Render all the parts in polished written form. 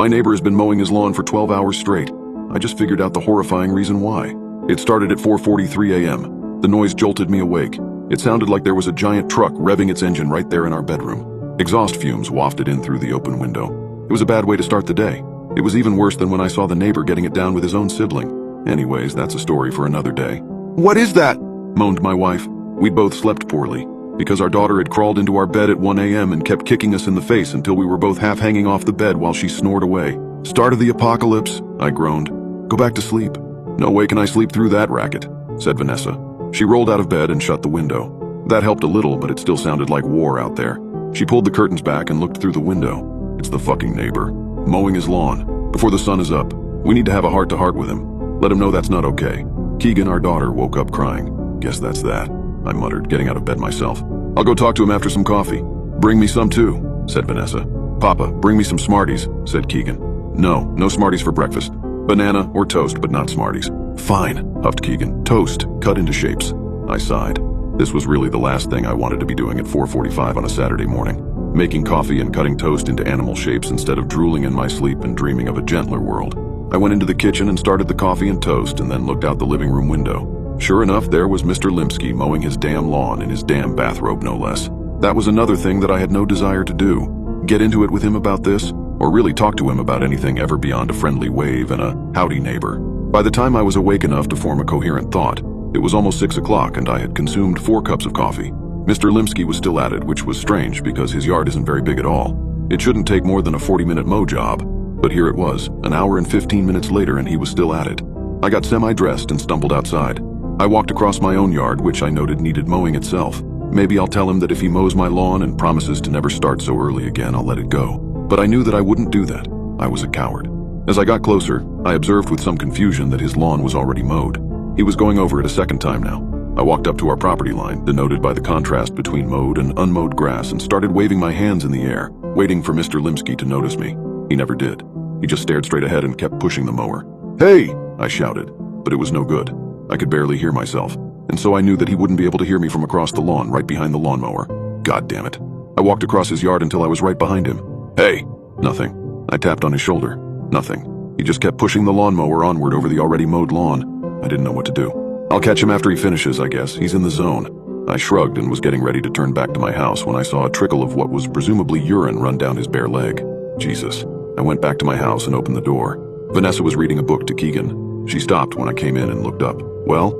My neighbor has been mowing his lawn for 12 hours straight. I just figured out the horrifying reason why. It started at 4:43 a.m. The noise jolted me awake. It sounded like there was a giant truck revving its engine right there in our bedroom. Exhaust fumes wafted in through the open window. It was a bad way to start the day. It was even worse than when I saw the neighbor getting it down with his own sibling. Anyways, that's a story for another day. "What is that?" moaned my wife. We'd both slept poorly, because our daughter had crawled into our bed at 1 a.m. and kept kicking us in the face until we were both half hanging off the bed while she snored away. "Start of the apocalypse," I groaned. "Go back to sleep." "No way can I sleep through that racket," said Vanessa. She rolled out of bed and shut the window. That helped a little, but it still sounded like war out there. She pulled the curtains back and looked through the window. "It's the fucking neighbor, mowing his lawn. Before the sun is up. We need to have a heart-to-heart with him. Let him know that's not okay." Keegan, our daughter, woke up crying. "Guess that's that," I muttered, getting out of bed myself. "I'll go talk to him after some coffee." "Bring me some too," said Vanessa. "Papa, bring me some Smarties," said Keegan. No Smarties for breakfast. Banana or toast, but not Smarties." "Fine," huffed Keegan. "Toast, cut into shapes." I sighed. This was really the last thing I wanted to be doing at 4:45 on a Saturday morning. Making coffee and cutting toast into animal shapes instead of drooling in my sleep and dreaming of a gentler world. I went into the kitchen and started the coffee and toast and then looked out the living room window. Sure enough, there was Mr. Limsky mowing his damn lawn in his damn bathrobe, no less. That was another thing that I had no desire to do. Get into it with him about this, or really talk to him about anything ever beyond a friendly wave and a howdy neighbor. By the time I was awake enough to form a coherent thought, it was almost 6 o'clock and I had consumed 4 cups of coffee. Mr. Limsky was still at it, which was strange because his yard isn't very big at all. It shouldn't take more than a 40-minute mow job. But here it was, an hour and 15 minutes later, and he was still at it. I got semi-dressed and stumbled outside. I walked across my own yard, which I noted needed mowing itself. Maybe I'll tell him that if he mows my lawn and promises to never start so early again, I'll let it go. But I knew that I wouldn't do that. I was a coward. As I got closer, I observed with some confusion that his lawn was already mowed. He was going over it a second time now. I walked up to our property line, denoted by the contrast between mowed and unmowed grass, and started waving my hands in the air, waiting for Mr. Limsky to notice me. He never did. He just stared straight ahead and kept pushing the mower. "Hey!" I shouted, but it was no good. I could barely hear myself, and so I knew that he wouldn't be able to hear me from across the lawn right behind the lawnmower. God damn it. I walked across his yard until I was right behind him. "Hey!" Nothing. I tapped on his shoulder. Nothing. He just kept pushing the lawnmower onward over the already mowed lawn. I didn't know what to do. "I'll catch him after he finishes, I guess. He's in the zone." I shrugged and was getting ready to turn back to my house when I saw a trickle of what was presumably urine run down his bare leg. Jesus. I went back to my house and opened the door. Vanessa was reading a book to Keegan. She stopped when I came in and looked up. "Well,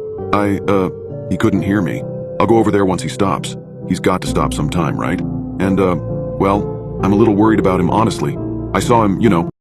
he couldn't hear me. I'll go over there once he stops. He's got to stop sometime, right? And, well, I'm a little worried about him, honestly. I saw him,